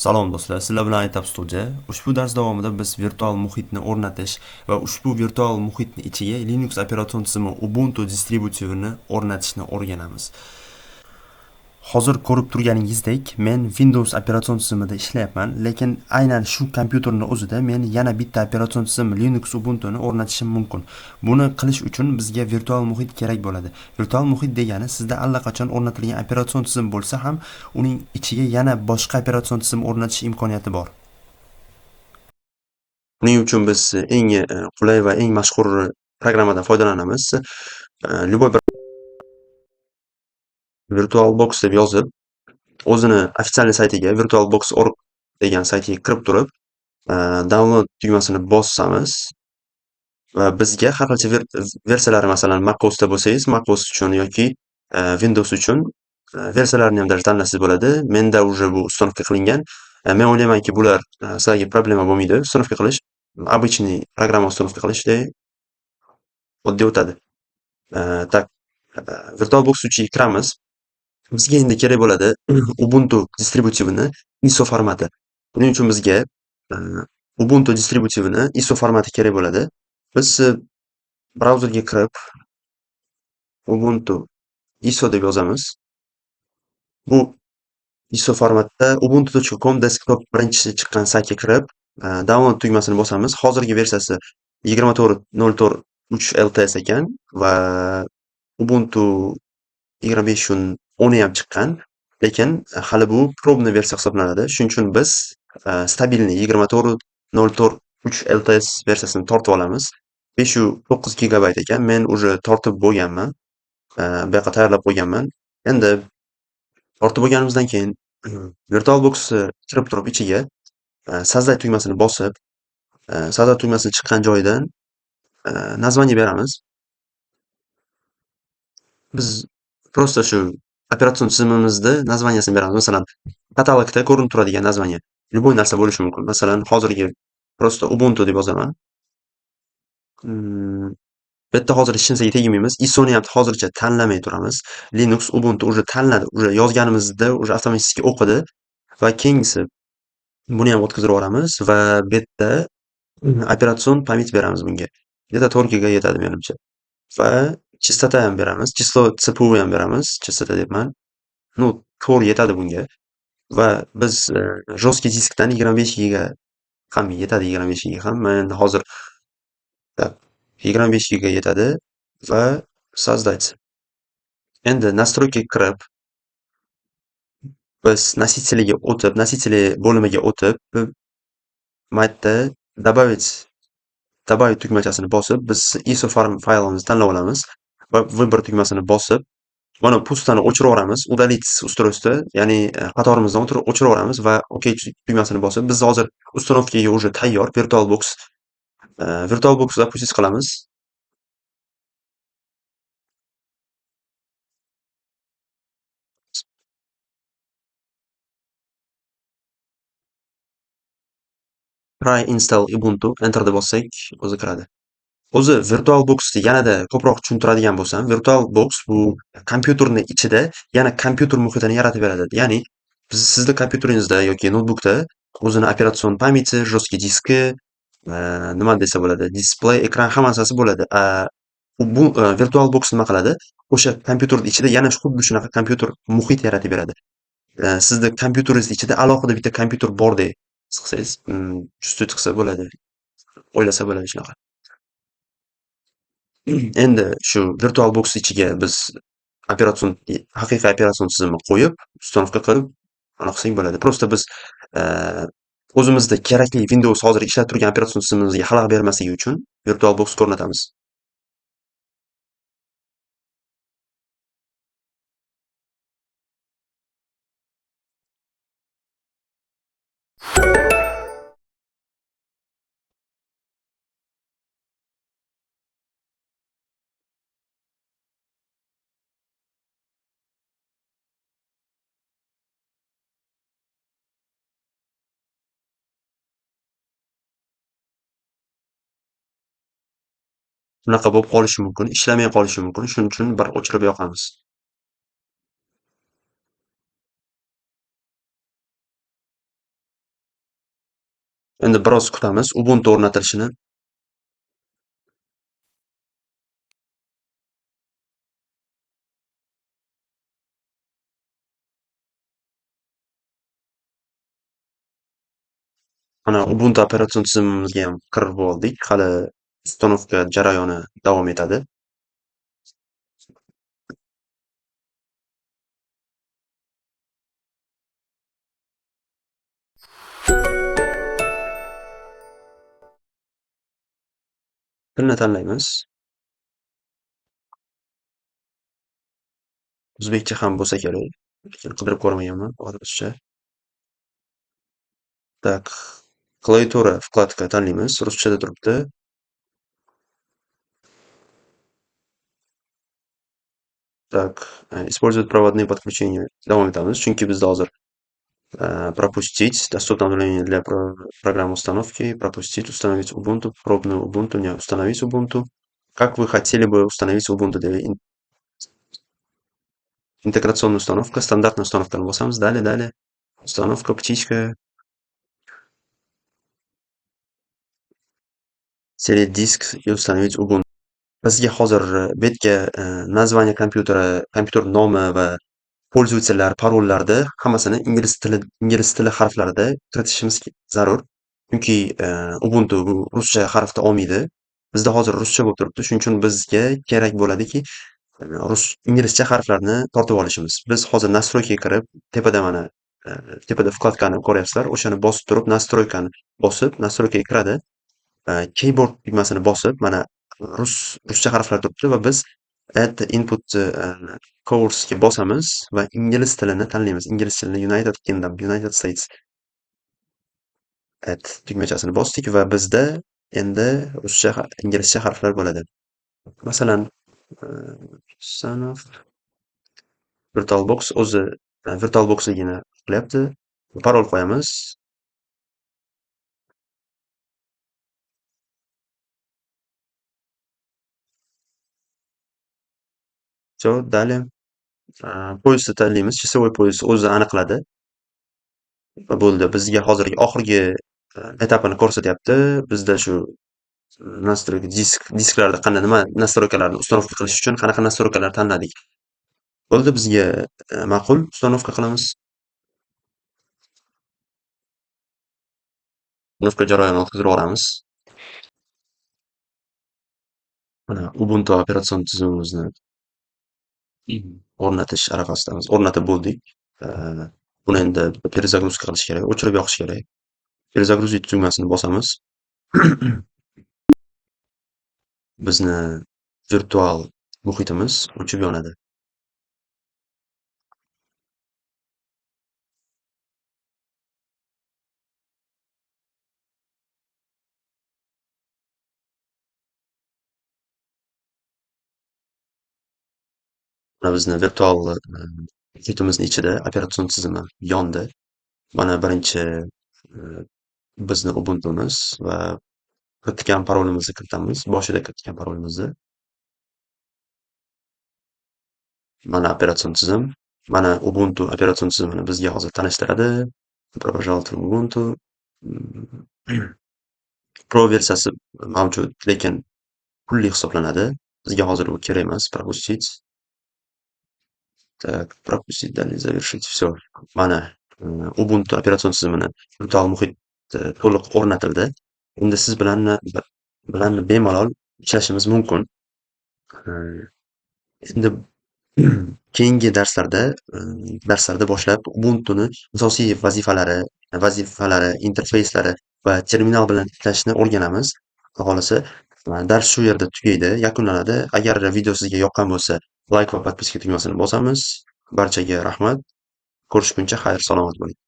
Salom do'stlar, sizlar bilan Aytab Studio. Ushbu dars davomida biz virtual muhitni o'rnatish va ushbu virtual muhitni ichiga Linux operatsion tizimi Ubuntu distributivini o'rnatishni o'rganamiz. Hozir ko'rib turganingizdek, men Windows operatsion tizimida ishlayapman, lekin aynan shu kompyuterning o'zida men yana bitta operatsion tizim Linux Ubuntuni o'rnatishim mumkin. Buni qilish uchun bizga virtual muhit kerak bo'ladi. Virtual muhit degani sizda allaqachon o'rnatilgan operatsion tizim bo'lsa ham, uning ichiga yana boshqa operatsion tizim o'rnatish imkoniyati bor. Buning uchun biz eng qulay va eng mashhur programmadan foydalanamiz. Любой bir VirtualBox deb yozib, o'zini ofitsial saytiga virtualbox.org degan saytiga kirib turib, download tugmasini bossamiz va bizga har xil versiyalari, masalan, macOSda bo'lsangiz, macOS uchun yoki Windows uchun versiyalarini ham даже tanlasangiz bo'ladi. Menda уже bu установка qilingan. Men o'ylaymanki, bular sizlarga problema bo'lmaydi. Установка qilish, обычный programma установка qilishday oddiy o'tadi. Tak, VirtualBox ichiga kiramiz. Bizga endi kerak bo'ladi Ubuntu distributivini ISO formati. Buning uchun bizga Ubuntu distributivini ISO formati kerak bo'ladi. Biz brauzerga kirib Ubuntu ISO deb yozamiz. Bu ISO formatda ubuntu.com desktop birinchi chiqqan saytga kirib, download tugmasini bosamiz. Hozirgi versiyasi 24.04.3 LTS ekan va Ubuntu 25.10 ham chiqqan, lekin hali bu probni versiya hisoblanadi. Shuning uchun biz stabilniy 24.04.3 LTS versiyasini tortib olamiz. 509 gigabayt ekan. Men уже tortib bo'lganman. Bu yoqqa tayyorlab qo'yganman. Endi tortib bo'lganimizdan keyin VirtualBox'ni kirib turib ichiga sozdать tugmasini bosib, sozdать tugmasi chiqqan joyidan название beramiz. Biz просто shu operatsion tizimimizni naзваниясini beramiz. Masalan, katalogda ko'rinib turadigan naзвание. Любой narsa bo'lishi mumkin. Masalan, hozirgi просто Ubuntu deb yozaman. Bu yerda hozir hech narsaga tegmaymiz. ISOni ham hozircha tanlamay turamiz. Linux, Ubuntu уже tanladi. Уже yozganimizda уже avtomatik o'qidi va keyingisi buni ham o'tkazib yuboramiz va bu yerda operatsion pamyat beramiz bunga. Где-то 4 giga yetadi menimcha. Va chistota ham beramiz. Число CPU ham beramiz. Chistota debman. Ну, 4 yetadi bunga. Va biz жесткий diskdan 25 giga ham yetadi, 25 giga ham. Men hozir 25 giga yetadi va создать. Endi настройкаga kirib, biz носителиga o'tib, носители bo'limiga o'tib, bu yerda добавить tugmachasini bosib, biz ISO faylimizni tanlab olamiz va выбор tugmasini bosib, mana pustani o'chirib yuboramiz. Удалить устройство, ya'ni qatorimizdan o'chirib yuboramiz va OK tugmasini bosib, biz hozir установкаga уже tayyor VirtualBox запустить qilamiz. Try install Ubuntu enter deb bossak, o'zi kiradi. O'zi VirtualBox'ni yanada ko'proq tushuntiradigan bo'lsam, VirtualBox bu kompyuterning ichida yana kompyuter muhitini yaratib beradi. Ya'ni sizning kompyuteringizda yoki noutbukda o'zini operatsion pamyati, жесткий diski, nima desa bo'ladi, display, ekran hammasi bo'ladi. Bu VirtualBox nima qiladi? O'sha kompyuterning ichida yana xuddi shunaqa kompyuter muhit yaratib beradi. Sizning kompyuteringiz ichida alohida bitta kompyuter bordek his qilsangiz, chustut qilsa bo'ladi. O'ylasa bo'ladi shunaqa. Endi shu VirtualBox ichiga biz haqiqiy operatsion tizimni qo'yib, установка qilib, anaqa qilsak bo'ladi. Просто biz o'zimizda kerakli Windows hozir ishlab turgan operatsion tizimimizga xalaqit bermasligi uchun VirtualBox'ni o'rnatamiz. Bunaqa bo'lib qolishi mumkin, ishlamay qolishi mumkin. Shuning uchun bir o'chirib yoqamiz. Endi biroz kutamiz Ubuntu o'rnatilishini. Mana Ubuntu operatsion tizimimizga ham kirib oldik. Hali ustanovka jarayoni davom etadi. Tilni tanlaymiz. O'zbekcha ham bo'lsa kerak. Lekin qidirib ko'rmaganman ruscha. Так, klaviatura vkladka tanlaymiz. Ruschada turibdi. Так, использовать проводные подключения davom etamiz, chunki bizda hozir пропустить доступное обновление для программы установки, пропустить, установить Ubuntu, пробную Ubuntu, не установить Ubuntu. Как вы хотели бы установить Ubuntu? Интеграционная установка, стандартная установка. Босamiz, далее. Установка, птичка. Select disk и установить Ubuntu. Bizga hozir bu yerga название kompyuter nomi va pользовательlar, parollarni hammasini ingliz tili harflarida kiritishimiz zarur. Chunki Ubuntu bu ruscha harfda olmaydi. Bizda hozir ruscha bo'lib turibdi. Shuning uchun bizga kerak bo'ladiki, inglizcha harflarni tortib olishimiz. Biz hozir настройкаga kirib, tepada mana tepada vkladkani ko'ryapsizlar. O'shani bosib turib, настройкani bosib, настройкаga kiradi. Keyboard tugmasini bosib, mana ruscha harflar turibdi va biz add input course'ga bosamiz va ingliz tilini tanlaymiz. Ingliz tilini United Kingdom, United States. Add tugmachasini bosdik va bizda endi inglizcha harflar bo'ladi. Masalan, Sanov VirtualBox o'zi VirtualBoxligini qilyapti. Parol qo'yamiz. Всё, далее. Poyezdni tanlaymiz. Часовой poyezd o'zi aniqladi. Va bo'ldi. Bizga hozirgi oxirgi etapini ko'rsatyapti. Bizda shu настройка disklarda nima настройкаlarni установка qilish uchun qanaqa настройкаlar tanladik. Bo'ldi, bizga ma'qul, установка qilamiz. Uстановка jarayonini o'tkazib yuboramiz. Mana Ubuntu operatsion tizimimizni o'rnatish arafasidamiz. O'rnatib bo'ldik. Buni endi перезагрузка qilish kerak, o'chirib yoqish kerak. Перезагрузить tugmasini bosamiz. Bizni virtual muhitimiz o'chib yonadi. Mana bizni virtual muhitimizni ichida operatsion tizimi yondi. Mana birinchi bizni Ubuntumiz va kiritgan parolimizni kiritamiz. Boshida kiritgan parolimizni. Mana operatsion tizim. Mana Ubuntu operatsion tizimini bizga hozir tanishtiradi. Добро пожаловать в Ubuntu. Pro versiyasi mavjud, lekin pulli hisoblanadi. Bizga hozir u kerak emas. Пропустить. Так, пропустить, далее завершить. Всё. Mana Ubuntu operatsion tizimini virtual muhit to'liq o'rnatildi. Endi siz bilan bemalol ishlashimiz mumkin. Endi keyingi darslarda boshlab Ubuntu'ni asosiy vazifalari, interfeyslari va terminal bilan ishlashni o'rganamiz. Xudo xolasa, dars shu yerda tugaydi, yakunlanadi. Agar video sizga yoqqan bo'lsa, like va podpiska tugmasini bosamiz. Barchaga rahmat. Ko'rishguncha xayr, salomat bo'ling.